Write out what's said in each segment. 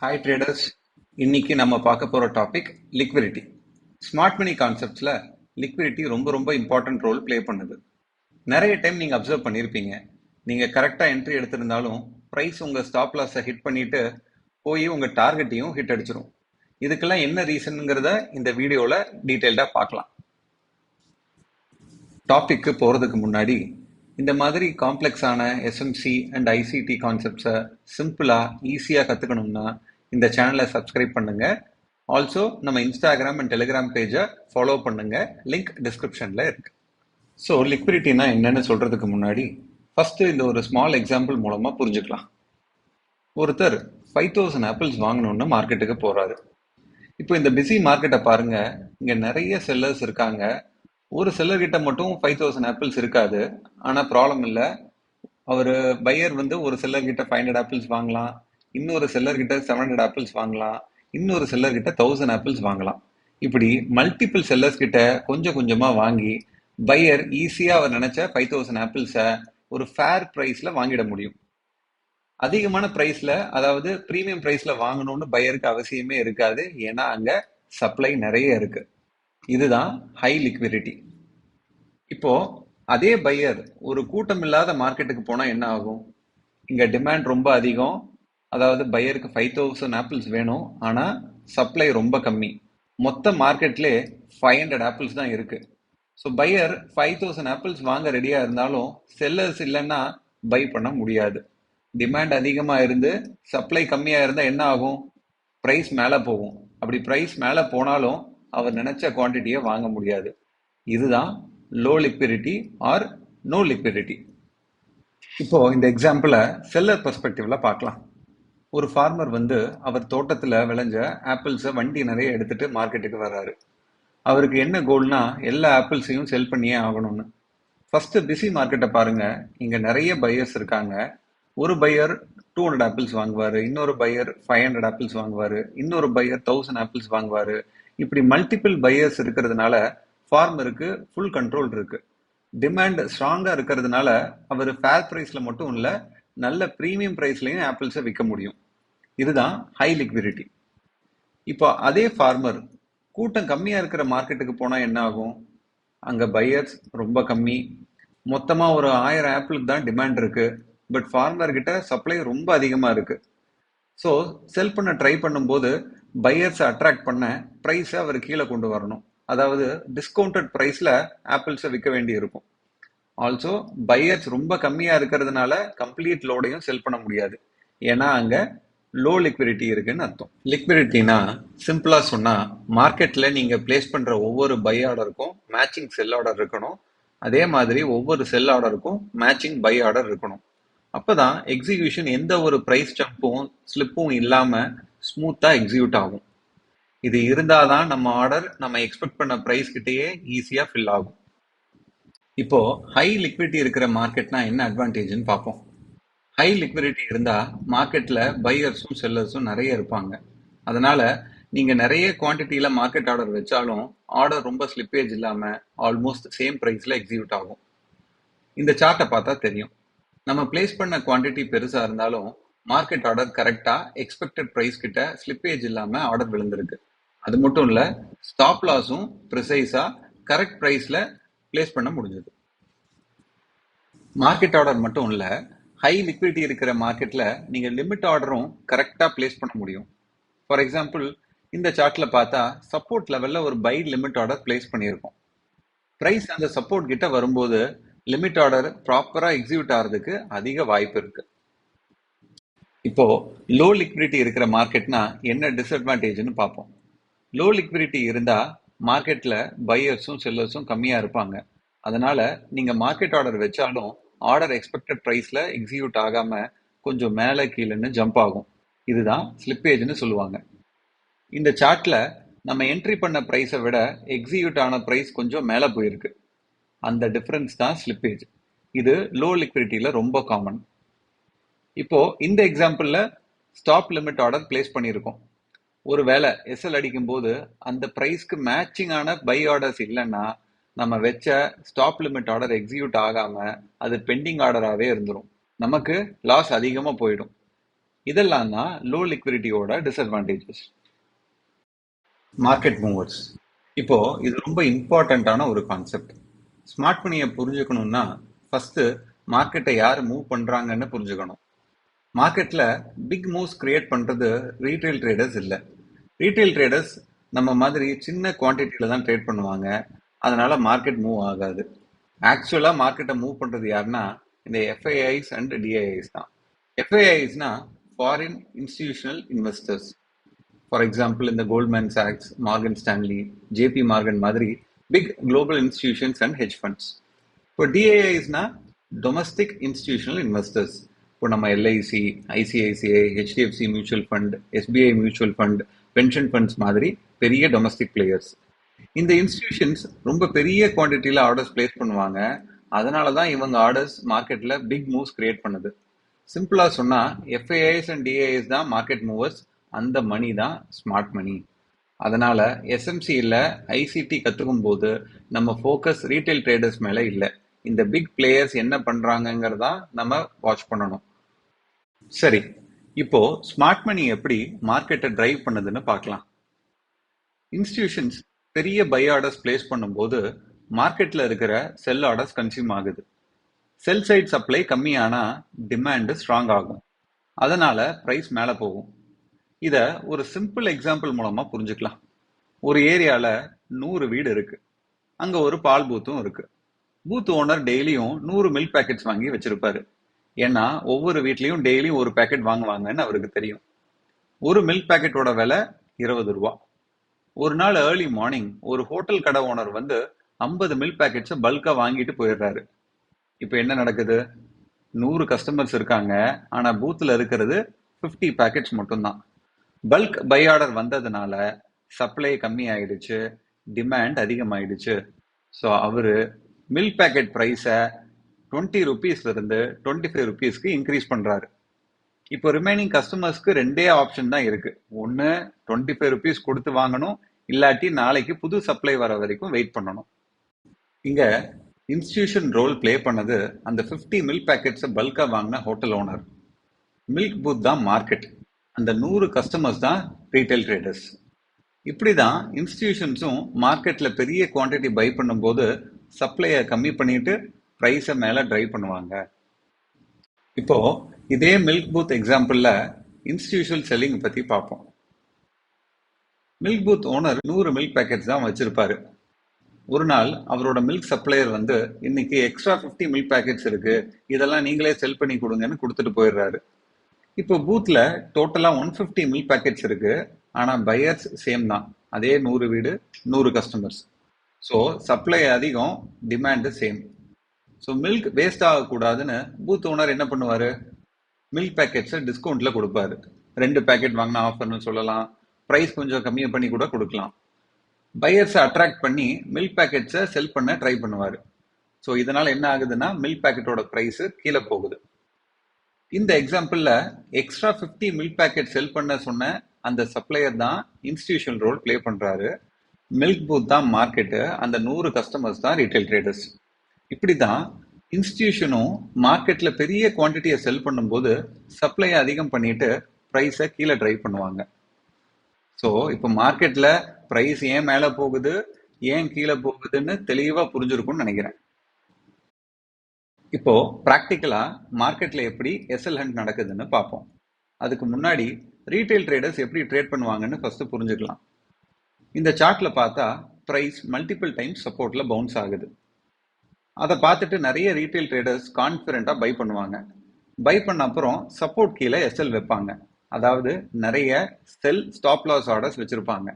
Hi traders. இன்னைக்கு நம்ம பார்க்க போற டாபிக் லிக்விடிட்டி. ஸ்மார்ட் மணி கான்செப்ட்ஸ்ல லிக்விடிட்டி ரொம்ப ரொம்ப இம்பார்ட்டன்ட் ரோல் ப்ளே பண்ணுது. நிறைய டைம் நீங்க அப்சர்வ் பண்ணியிருப்பீங்க. நீங்க கரெக்டா என்ட்ரி எடுத்திருந்தாலும் பிரைஸ் உங்க ஸ்டாப் லாஸை ஹிட் பண்ணிட்டு போய் உங்க டார்கெட்டையும் ஹிட் அடிச்சிரும். இதுக்கெல்லாம் என்ன ரீசன்ங்கிறத இந்த வீடியோல டீட்டெயில்டா பார்க்கலாம். டாபிக்கு போறதுக்கு முன்னாடி இந்த மாதிரி காம்ப்ளெக்ஸான எஸ்எம்சி அண்ட் ஐசிடி கான்செப்ட்ஸை சிம்பிளா ஈஸியா கத்துக்கணும்னா இந்த சேனலை சப்ஸ்கிரைப் பண்ணுங்க. ஆல்சோ நம்ம இன்ஸ்டாகிராம் அண்ட் டெலிகிராம் பேஜை ஃபாலோ பண்ணுங்க. லிங்க் டிஸ்கிரிப்ஷன்ல இருக்கு. ஸோ லிக்விடிட்டினா என்னன்னு சொல்றதுக்கு முன்னாடி ஃபர்ஸ்ட் இந்த ஒரு ஸ்மால் எக்ஸாம்பிள் மூலமா புரிஞ்சுக்கலாம். ஒருத்தர் 5000 ஆப்பிள்ஸ் வாங்கணும்னு மார்க்கெட்டுக்கு போறாரு. இப்போ இந்த பிஸி மார்க்கெட்டை பாருங்க. இங்க நிறைய செல்லர்ஸ் இருக்காங்க. ஒரு செல்லர் கிட்ட மட்டும் 5000 ஆப்பிள்ஸ் இருக்காது. ஆனா ப்ராப்ளம் இல்ல. அவர் பையர் ஒரு செல்லர் கிட்ட 500 ஆப்பிள்ஸ் வாங்கலாம், இன்னொரு செல்லர் கிட்ட 700 ஆப்பிள்ஸ் வாங்கலாம், இன்னொரு செல்லர் கிட்ட 1000 ஆப்பிள்ஸ் வாங்கலாம். இப்படி மல்டிபிள் செல்லர்ஸ் கிட்ட கொஞ்சம் கொஞ்சமா வாங்கி பையர் ஈஸியா அவர் நினைச்ச 5000 ஆப்பிள்ஸை ஒரு ஃபேர் பிரைஸ்ல வாங்கிட முடியும். அதிகமான பிரைஸ்ல, அதாவது பிரீமியம் பிரைஸ்ல வாங்கணும்னு பையருக்கு அவசியமே இருக்காது. ஏன்னா அங்க சப்ளை நிறைய இருக்கு. இதுதான் ஹை லிக்விடிட்டி. இப்போ அதே பையர் ஒரு கூட்டம் இல்லாத மார்க்கெட்டுக்கு போனா என்ன ஆகும்? இங்க டிமாண்ட் ரொம்ப அதிகம். அதாவது பையருக்கு 5000 ஆப்பிள்ஸ் வேணும். ஆனா சப்ளை ரொம்ப கம்மி. மொத்த மார்க்கெட்ல 500 ஆப்பிள்ஸ் தான் இருக்கு. ஸோ பையர் 5000 ஆப்பிள்ஸ் வாங்க ரெடியா இருந்தாலும் செல்லர்ஸ் இல்லைன்னா பை பண்ண முடியாது. டிமாண்ட் அதிகமா இருந்து சப்ளை கம்மியா இருந்தா என்ன ஆகும்? பிரைஸ் மேல போகும். அப்படி பிரைஸ் மேல போனாலும் அவர் நினைச்ச குவான்டிட்டியை வாங்க முடியாது. இதுதான் low liquidity or no liquidity. இப்போ இந்த எக்ஸாம்பிளை செல்லர் பெர்ஸ்பெக்டிவ்ல பார்க்கலாம். ஒரு ஃபார்மர் அவர் தோட்டத்துல விளைஞ்ச ஆப்பிள்ஸை வண்டி நிறைய எடுத்துட்டு மார்க்கெட்டுக்கு வர்றாரு. அவருக்கு என்ன கோல்னா எல்லா ஆப்பிள்ஸையும் செல் பண்ணியே ஆகணும்னு. ஃபர்ஸ்ட் பிஸி மார்க்கெட்டை பாருங்க. இங்க நிறைய பையர்ஸ் இருக்காங்க. ஒரு பையர் 200 ஆப்பிள்ஸ் வாங்குவாரு, இன்னொரு பையர் 500 ஆப்பிள்ஸ் வாங்குவாரு, இன்னொரு பையர் 1000 ஆப்பிள்ஸ் வாங்குவாரு. இப்படி மல்டிபிள் பையர்ஸ் இருக்கிறதுனால ஃபார்மருக்கு ஃபுல் கண்ட்ரோல் இருக்கு. டிமாண்ட் ஸ்ட்ராங்கா இருக்கிறதுனால அவர் ஃபேர் பிரைஸ்ல மட்டும் இல்ல, நல்ல பிரீமியம் பிரைஸ்லயும் ஆப்பிள்ஸை விற்க முடியும். இதுதான் ஹை லிக்விடிட்டி. இப்போ அதே ஃபார்மர் கூட்டம் கம்மியா இருக்கிற மார்க்கெட்டுக்கு போனா என்ன ஆகும்? அங்க பையர்ஸ் ரொம்ப கம்மி. மொத்தமா ஒரு 1000 ஆப்பிளுக்கு தான் டிமாண்ட் இருக்கு. பட் ஃபார்மர் கிட்ட சப்ளை ரொம்ப அதிகமா இருக்கு. ஸோ செல் பண்ண ட்ரை பண்ணும்போது பையர்ஸை அட்ராக்ட் பண்ண ப்ரைஸை அவர் கீழே கொண்டு வரணும். அதாவது டிஸ்கவுண்டட் ப்ரைஸ்ல ஆப்பிள்ஸை விற்க வேண்டி இருக்கும். ஆல்சோ பையர்ஸ் ரொம்ப கம்மியா இருக்கிறதுனால கம்ப்ளீட் லோடையும் செல் பண்ண முடியாது. ஏன்னா அங்க லோ லிக்விடிட்டி இருக்குன்னு அர்த்தம். லிக்விடிட்டினா சிம்பிளா சொன்னா மார்க்கெட்ல நீங்க பிளேஸ் பண்ற ஒவ்வொரு பை ஆர்டருக்கும் மேட்சிங் செல் ஆர்டர் இருக்கணும். அதே மாதிரி ஒவ்வொரு செல் ஆர்டருக்கும் மேட்சிங் பை ஆர்டர் இருக்கணும். அப்பதான் எக்ஸிகியூஷன் எந்த ஒரு பிரைஸ் ஜம்பும் ஸ்லிப்பும் இல்லாம ஸ்மூத்தா எக்ஸிக்யூட் ஆகும். இது இருந்தாதான் நம்ம ஆர்டர் நம்ம எக்ஸ்பெக்ட் பண்ண பிரைஸ் கிட்டேயே ஈஸியா ஃபில் ஆகும். இப்போ ஹை லிக்விடிட்டி இருக்கிற மார்க்கெட்னா என்ன அட்வான்டேஜ்னு பார்ப்போம். ஹை லிக்விடிட்டி இருந்தா மார்க்கெட்ல பையர்ஸும் செல்லர்ஸும் நிறைய இருப்பாங்க. அதனால நீங்க நிறைய குவான்டிட்டியில மார்க்கெட் ஆர்டர் வச்சாலும் ஆர்டர் ரொம்ப ஸ்லிப்பேஜ் இல்லாம ஆல்மோஸ்ட் சேம் பிரைஸ்ல எக்ஸிக்யூட் ஆகும். இந்த சார்ட்டை பார்த்தா தெரியும். நம்ம பிளேஸ் பண்ண குவான்டிட்டி பெருசா இருந்தாலும் மார்க்கெட் ஆர்டர் கரெக்டா எக்ஸ்பெக்டட் பிரைஸ் கிட்ட ஸ்லிப்பேஜ் இல்லாம ஆர்டர் விழுந்திருக்கு. அது மட்டும் இல்ல, ஸ்டாப் லாஸும் ப்ரிசைஸா கரெக்ட் பிரைஸ்ல பிளேஸ் பண்ண முடிஞ்சது. மார்க்கெட் ஆர்டர் மட்டும் இல்ல, ஹை லிக்விடிட்டி இருக்கிற மார்க்கெட்ல நீங்க லிமிட் ஆர்டரும் கரெக்டா பிளேஸ் பண்ண முடியும். ஃபார் எக்ஸாம்பிள், இந்த சார்ட்ல பார்த்தா சப்போர்ட் லெவல்ல ஒரு பை லிமிட் ஆர்டர் பிளேஸ் பண்ணியிருக்கோம். பிரைஸ் அந்த சப்போர்ட் கிட்ட வரும்போது லிமிட் ஆர்டர் ப்ராப்பரா எக்ஸிக்யூட் ஆகிறதுக்கு அதிக வாய்ப்பு இருக்கு. இப்போ லோ லிக்விடிட்டி இருக்கிற மார்க்கெட்னா என்ன டிஸ்அட்வான்டேஜ்னு பார்ப்போம். லோ லிக்விடிட்டி இருந்தா மார்க்கெட்ல பையர்ஸும் செல்லர்ஸும் கம்மியா இருப்பாங்க. அதனால நீங்க மார்க்கெட் ஆர்டர் வச்சாலும் ஆர்டர் எக்ஸ்பெக்டட் பிரைஸ்ல எக்ஸிக்யூட் ஆகாம கொஞ்சம் மேல கீழேன்னு ஜம்ப் ஆகும். இதுதான் ஸ்லிப்பேஜ்னு சொல்லுவாங்க. இந்த சார்ட்ல நம்ம என்ட்ரி பண்ண பிரைஸை விட எக்ஸிக்யூட் ஆன பிரைஸ் கொஞ்சம் மேல போயிருக்கு. அந்த டிஃபரன்ஸ் தான் ஸ்லிப்பேஜ். இது லோ லிக்விடிட்டியில ரொம்ப காமன். இப்போ இந்த எக்ஸாம்பிள்ல ஸ்டாப் லிமிட் ஆர்டர் பிளேஸ் பண்ணியிருக்கோம். ஒருவேளை எஸ்எல் அடிக்கும் போது அந்த பிரைஸ்க்கு மேட்சிங்கான பை ஆர்டர்ஸ் இல்லைன்னா நம்ம வச்ச ஸ்டாப் லிமிட் ஆர்டர் எக்ஸிக்யூட் ஆகாம அது பெண்டிங் ஆர்டராகவே இருந்துடும். நமக்கு லாஸ் அதிகமா போயிடும். இதெல்லாம் தான் லோ லிக்விடிட்டியோட டிஸ்அட்வான்டேஜஸ். Market movers. இப்போ இது ரொம்ப இம்பார்ட்டண்ட்டான ஒரு கான்செப்ட். ஸ்மார்ட் மணியை புரிஞ்சுக்கணும்னா ஃபர்ஸ்ட் மார்க்கெட்டை யார் மூவ் பண்றாங்கன்னு புரிஞ்சுக்கணும். மார்க்கெட்ல பிக் மூவ்ஸ் கிரியேட் பண்றது ரீட்டைல் ட்ரேடர்ஸ் இல்லை. ரீட்டைல் ட்ரேடர்ஸ் நம்ம மாதிரி சின்ன குவான்டிட்டியில தான் ட்ரேட் பண்ணுவாங்க. அதனால மார்க்கெட் மூவ் ஆகாது. ஆக்சுவலா மார்க்கெட்டை மூவ் பண்றது யாருன்னா இந்த எஃப்ஐஐஸ் அண்ட் டிஐஐஸ் தான். எஃப்ஐஐஸ்னா foreign institutional investors. For example இந்த கோல்ட்மேன் சாக்ஸ், மார்கன் ஸ்டான்லி, ஜேபி மார்கன் மாதிரி big global institutions and hedge funds. இப்போ டிஐஐஸ்னா டொமஸ்டிக் இன்ஸ்டிடியூஷனல் இன்வெஸ்டர்ஸ். இப்போ நம்ம LIC, ICICI, HDFC mutual fund, SBI mutual fund, pension funds மாதிரி பெரிய டொமஸ்டிக் பிளேயர்ஸ். இந்த இன்ஸ்டிடியூஷன்ஸ் ரொம்ப பெரிய குவான்டிட்டியில ஆர்டர்ஸ் பிளேஸ் பண்ணுவாங்க. அதனால தான் இவங்க ஆர்டர்ஸ் மார்க்கெட்ல பிக் மூவ்ஸ் கிரியேட் பண்ணுது. சிம்பிளா சொன்னா எஃப்ஐஐஸ் அண்ட் டிஐஐஸ் தான் மார்க்கெட் மூவர்ஸ். அந்த மணி தான் ஸ்மார்ட் மணி. அதனால எஸ்எம்சியில் ஐசிடி கற்றுக்கும் போது நம்ம ஃபோக்கஸ் ரீட்டைல் ட்ரேடர்ஸ் மேல இல்லை, இந்த பிக் பிளேயர்ஸ் என்ன பண்றாங்கிறதா நம்ம வாட்ச் பண்ணணும். சரி, இப்போ ஸ்மார்ட் மணி எப்படி மார்க்கெட்டை டிரைவ் பண்ணுதுன்னு பார்க்கலாம். இன்ஸ்டிடியூஷன்ஸ் பெரிய பை ஆர்டர்ஸ் பிளேஸ் பண்ணும்போது மார்க்கெட்ல இருக்கிற செல் ஆர்டர்ஸ் கன்சியூம் ஆகுது. செல் சைட் சப்ளை கம்மியானா டிமாண்ட் ஸ்ட்ராங் ஆகும். அதனால பிரைஸ் மேல போகும். இத ஒரு சிம்பிள் எக்ஸாம்பிள் மூலமா புரிஞ்சுக்கலாம். ஒரு ஏரியால 100 வீடு இருக்கு. அங்க ஒரு பால் பூத்தும் இருக்கு. பூத் ஓனர் டெய்லியும் 100 மில்க் பேக்கெட்ஸ் வாங்கி வச்சிருப்பாரு. ஏன்னா ஒவ்வொரு வீட்லயும் டெய்லி ஒரு பேக்கெட் வாங்குவாங்கன்னு அவருக்கு தெரியும். ஒரு மில்க் பேக்கெட்டோட விலை 20 ரூபா. ஒரு நாள் ஏர்லி மார்னிங் ஒரு ஹோட்டல் கடை ஓனர் வந்து 50 மில்க் பேக்கெட்ஸை பல்கா வாங்கிட்டு போயிடுறாரு. இப்ப என்ன நடக்குது? 100 கஸ்டமர்ஸ் இருக்காங்க, ஆனா பூத்ல இருக்கிறது 50 பேக்கெட்ஸ் மட்டும்தான். பல்க் பை ஆர்டர் வந்ததுனால சப்ளை கம்மி ஆயிடுச்சு, டிமாண்ட் அதிகமாயிடுச்சு. ஸோ அவரு மில்க் பேக்கெட் பிரைஸை 20 ருபீஸ்ல இருந்து 25 ருபீஸ்க்கு இன்க்ரீஸ் பண்றாரு. இப்போ ரிமைனிங் கஸ்டமர்ஸ்க்கு ரெண்டே ஆப்ஷன் தான் இருக்கு. ஒன்னு 25 ருபீஸ் கொடுத்து வாங்கணும், இல்லாட்டி நாளைக்கு புது சப்ளை வர வரைக்கும் வெயிட் பண்ணணும். இங்க இன்ஸ்டிடியூஷன் ரோல் பிளே பண்ணது அந்த 50 மில்க் பேக்கெட்ஸை பல்கா வாங்கின ஹோட்டல் ஓனர். மில்க் பூத் தான் மார்க்கெட், அந்த 100 கஸ்டமர்ஸ் தான் ரீட்டைல் ட்ரேடர்ஸ். இப்படிதான் இன்ஸ்டிடியூஷன்ஸும் மார்க்கெட்ல பெரிய குவான்டிட்டி பை பண்ணும்போது சப்ளையை கம்மி பண்ணிட்டு பிரைஸை மேல டிரைவ் பண்ணுவாங்க. இப்போ இதே மில்க் பூத் எக்ஸாம்பிள்ல இன்ஸ்டிடியூஷனல் செல்லிங் பத்தி பார்ப்போம். Milk booth owner 100 milk packets தான் வச்சிருப்பாரு. ஒரு நாள் அவரோட மில்க் சப்ளையர் வந்து இன்னைக்கு எக்ஸ்ட்ரா 50 மில்க் பேக்கெட்ஸ் இருக்கு, இதெல்லாம் நீங்களே செல் பண்ணி கொடுங்கன்னு கொடுத்துட்டு போயிடுறாரு. இப்போ பூத்ல டோட்டலா 150 மில்க் பேக்கெட்ஸ் இருக்கு, ஆனா பையர்ஸ் சேம் தான், அதே 100 வீடு 100 கஸ்டமர்ஸ். ஸோ சப்ளை அதிகம், demand same. So milk waste ஆகக்கூடாதுன்னு பூத் ஓனர் என்ன பண்ணுவாரு? மில்க் பேக்கெட்ஸை டிஸ்கவுண்ட்ல கொடுப்பாரு. 2 பேக்கெட் வாங்கினா ஆஃபர்னு சொல்லலாம், பிரைஸ் கொஞ்சம் கம்மியாக பண்ணி கூட கொடுக்கலாம். பையர்ஸை அட்ராக்ட் பண்ணி மில்க் பேக்கெட்ஸை செல் பண்ண ட்ரை பண்ணுவாரு. ஸோ இதனால என்ன ஆகுதுன்னா மில்க் பேக்கெட்டோட பிரைஸ் கீழே போகுது. இந்த எக்ஸாம்பிள்ல எக்ஸ்ட்ரா 50 மில்க் பேக்கெட் செல் பண்ண சொன்ன அந்த சப்ளையர் தான் இன்ஸ்டிடியூஷன் ரோல் பிளே பண்றாரு. மில்க் பூத் தான் மார்க்கெட்டு, அந்த 100 கஸ்டமர்ஸ் தான் ரீட்டைல் ட்ரேடர்ஸ். இப்படிதான் இன்ஸ்டிடியூஷனும் மார்க்கெட்ல பெரிய குவான்டிட்டியை செல் பண்ணும்போது சப்ளையை அதிகம் பண்ணிட்டு பிரைஸை கீழே டிரைவ் பண்ணுவாங்க. ஸோ இப்போ மார்க்கெட்ல பிரைஸ் ஏன் மேல போகுது, ஏன் கீழே போகுதுன்னு தெளிவா புரிஞ்சிருக்கும்னு நினைக்கிறேன். இப்போ பிராக்டிக்கலா மார்க்கெட்ல எப்படி எஸ்எல் ஹண்ட் நடக்குதுன்னு பார்ப்போம். அதுக்கு முன்னாடி ரீட்டைல் ட்ரேடர்ஸ் எப்படி ட்ரேட் பண்ணுவாங்கன்னு ஃபர்ஸ்ட் புரிஞ்சுக்கலாம். இந்த சார்ட்ல பார்த்தா பிரைஸ் மல்டிபிள் டைம்ஸ் சப்போர்ட்ல பவுன்ஸ் ஆகுது. அதை பார்த்துட்டு நிறைய ரீட்டைல் ட்ரேடர்ஸ் கான்ஃபிடென்ட்டா பை பண்ணுவாங்க. பை பண்ண அப்புறம் சப்போர்ட் கீழே எஸ்எல் வைப்பாங்க. அதாவது நிறைய செல் ஸ்டாப் லாஸ் ஆர்டர்ஸ் வச்சிருப்பாங்க.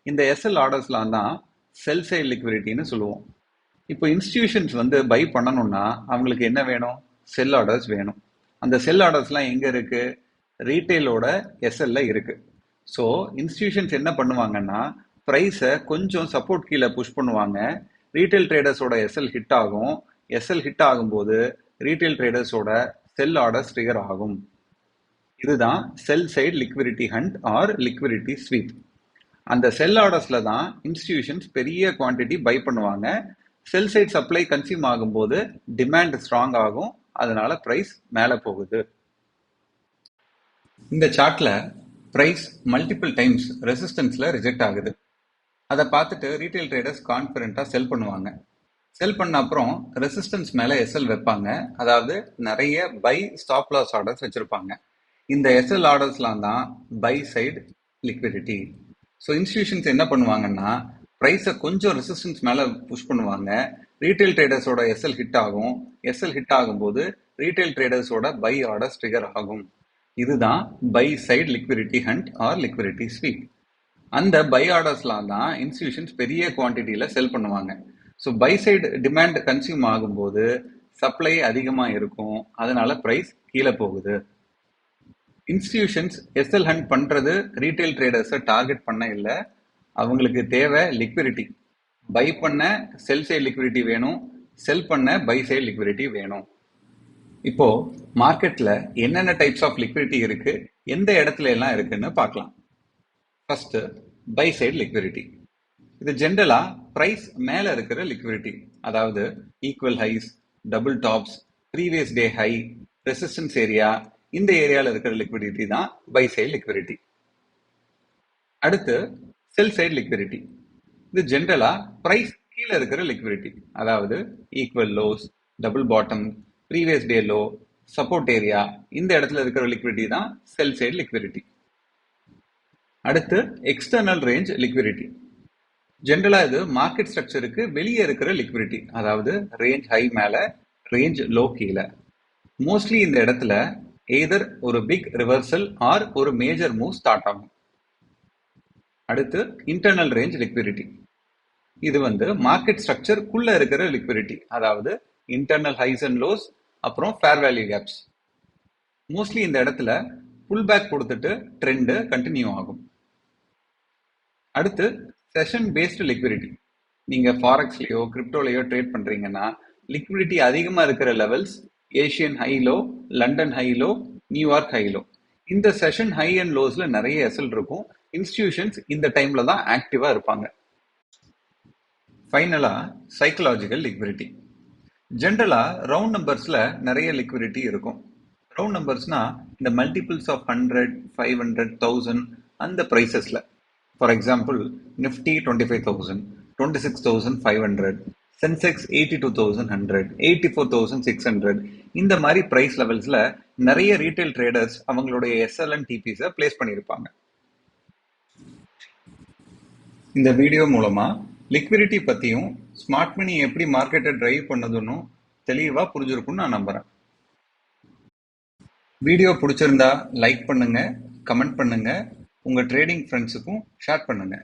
இந்த எஸ்எல் ஆர்டர்ஸ்லாம் தான் செல் சைட் லிக்விடிட்டின்னு சொல்லுவோம். இப்போ இன்ஸ்டிடியூஷன்ஸ் வந்து பை பண்ணணும்னா அவங்களுக்கு என்ன வேணும்? செல் ஆர்டர்ஸ் வேணும். அந்த செல் ஆர்டர்ஸ்லாம் எங்க இருக்கு? ரீட்டைலோட எஸ்எல்ல இருக்கு. ஸோ இன்ஸ்டிடியூஷன்ஸ் என்ன பண்ணுவாங்கன்னா ப்ரைஸை கொஞ்சம் சப்போர்ட் கீழே புஷ் பண்ணுவாங்க. ரீட்டைல் ட்ரேடர்ஸோட எஸ்எல் ஹிட் ஆகும். எஸ்எல் ஹிட் ஆகும்போது ரீட்டைல் ட்ரேடர்ஸோட செல் ஆர்டர்ஸ் ட்ரிகர் ஆகும். இதுதான் sell side liquidity hunt or liquidity sweep. அந்த செல் ஆர்டர்ஸ்ல தான் இன்ஸ்டிடியூஷன்ஸ் பெரிய குவான்டிட்டி பை பண்ணுவாங்க. செல் சைட் சப்ளை கன்சியூம் ஆகும்போது டிமாண்ட் ஸ்ட்ராங் ஆகும், அதனால பிரைஸ் மேல போகுது. இந்த சார்ட்ல பிரைஸ் மல்டிபிள் டைம்ஸ் ரெசிஸ்டன்ஸ்ல ரிஜெக்ட் ஆகுது. அதை பார்த்துட்டு ரீட்டைல் ட்ரேடர்ஸ் கான்ஃபிடென்ட்டா செல் பண்ணுவாங்க. செல் பண்ண அப்புறம் ரெசிஸ்டன்ஸ் மேல எஸ்எல் வைப்பாங்க. அதாவது நிறைய பை ஸ்டாப் லாஸ் ஆர்டர்ஸ் வச்சிருப்பாங்க. இந்த எஸ்எல் ஆர்டர்ஸ்லாம் தான் buy side liquidity. So institutions என்ன பண்ணுவாங்கன்னா ப்ரைஸை கொஞ்சம் ரெசிஸ்டன்ஸ் மேல புஷ் பண்ணுவாங்க. ரீட்டைல் ட்ரேடர்ஸோட எஸ்எல் ஹிட் ஆகும். எஸ்எல் ஹிட் ஆகும்போது ரீட்டைல் ட்ரேடர்ஸோட பை ஆர்டர்ஸ் ட்ரிகர் ஆகும். இதுதான் buy side liquidity hunt or liquidity sweep. அந்த பை ஆர்டர்ஸ்லாம் தான் இன்ஸ்டிடியூஷன்ஸ் பெரிய குவான்டிட்டியில செல் பண்ணுவாங்க. So buy side demand consume ஆகும்போது சப்ளை அதிகமா இருக்கும். அதனால பிரைஸ் கீழே போகுது. இன்ஸ்டிடியூஷன்ஸ் எஸ்எல் ஹண்ட் பண்றது ரீட்டைல் ட்ரேடர்ஸை டார்கெட் பண்ண இல்லை. அவங்களுக்கு தேவை லிக்விடிட்டி. பை பண்ண செல் சைடு லிக்விடிட்டி வேணும், செல் பண்ண பை சைடு லிக்விடிட்டி வேணும். இப்போ மார்க்கெட்ல என்னென்ன டைப்ஸ் ஆஃப் லிக்விடிட்டி இருக்கு, எந்த இடத்துல எல்லாம் இருக்குன்னு பார்க்கலாம். First buy side liquidity. இது ஜென்ரலா பிரைஸ் மேல இருக்கிற லிக்விடிட்டி. அதாவது equal highs, double tops, previous day high, resistance area, இந்த ஏரியால இருக்கிற லிக்விடிட்டி தான் பை சைடு லிக்விடிட்டி. அடுத்து செல் சைடு லிக்விடிட்டி. இது ஜென்ரலா பிரைஸ் கீழே இருக்கிற லிக்விடிட்டி. அதாவது equal lows, double bottom, previous day low, support area, இந்த இடத்துல இருக்கிற லிக்விடிட்டி தான் செல் சைடு லிக்விடிட்டி. அடுத்து எக்ஸ்டர்னல் ரேஞ்ச் லிக்விடிட்டி. ஜென்ரலா இது மார்க்கெட் ஸ்ட்ரக்சருக்கு வெளியே இருக்கிற லிக்விடிட்டி. அதாவது ரேஞ்ச் ஹை மேல, ரேஞ்ச் லோ கீழே. மோஸ்ட்லி இந்த இடத்துல எய்தர் ஒரு பிக் ரிவர்சல் ஆர் ஒரு மேஜர் மூவ் ஸ்டார்ட் ஆகும். அடுத்து இன்டர்னல் ரேஞ்ச் லிக்விடிட்டி. இது மார்க்கெட் ஸ்ட்ரக்சருக்குள்ள இருக்கிற லிக்விடிட்டி. அதாவது இன்டர்னல் ஹைஸ் அண்ட் லோஸ், அப்புறம் ஃபேர் வேல்யூ கேப்ஸ். மோஸ்ட்லி இந்த இடத்துல புல் பேக் கொடுத்துட்டு ட்ரெண்ட் கண்டினியூ ஆகும். அடுத்து செஷன் பேஸ்டு லிக்விடிட்டி. நீங்க ஃபாரெக்ஸ்லயோ கிரிப்டோலயோ ட்ரேட் பண்றீங்கன்னா லிக்விடிட்டி அதிகமா இருக்கிற levels Asian high low, London high low, New York high low. இந்த செஷன் ஹை அண்ட் லோஸ்ல நிறைய எஸ்எல் இருக்கும். இன்ஸ்டிடியூஷன்ஸ் இந்த டைம்ல தான் ஆக்டிவா இருப்பாங்க. ஃபைனலா சைக்கலாஜிக்கல் லிக்விடிட்டி. ஜென்ரலா ரவுண்ட் நம்பர்ஸ்ல நிறைய லிக்விடிட்டி இருக்கும். ரவுண்ட் நம்பர்ஸ்னா இந்த மல்டிபிள்ஸ் ஆஃப் 100, 500, 1000 அந்த பிரைசஸ்ல. For example Nifty 25,000, 26,500, Sensex 82,100, 84,600. இந்த மாதிரி பிரைஸ் லெவல்ஸ்ல நிறைய ரீட்டைல் ட்ரேடர்ஸ் அவங்களுடைய எஸ்எல் அண்ட் டிபிஸை பிளேஸ் பண்ணியிருப்பாங்க. இந்த வீடியோ மூலமா லிக்விடிட்டி பத்தியும் ஸ்மார்ட் மணி எப்படி மார்க்கெட்டை டிரைவ் பண்ணதுன்னு தெளிவா புரிஞ்சிருக்கும்னு நான் நம்புறேன். வீடியோ பிடிச்சிருந்தா லைக் பண்ணுங்க, கமெண்ட் பண்ணுங்க, உங்க ட்ரேடிங் ஃப்ரெண்ட்ஸுக்கும் ஷேர் பண்ணுங்க.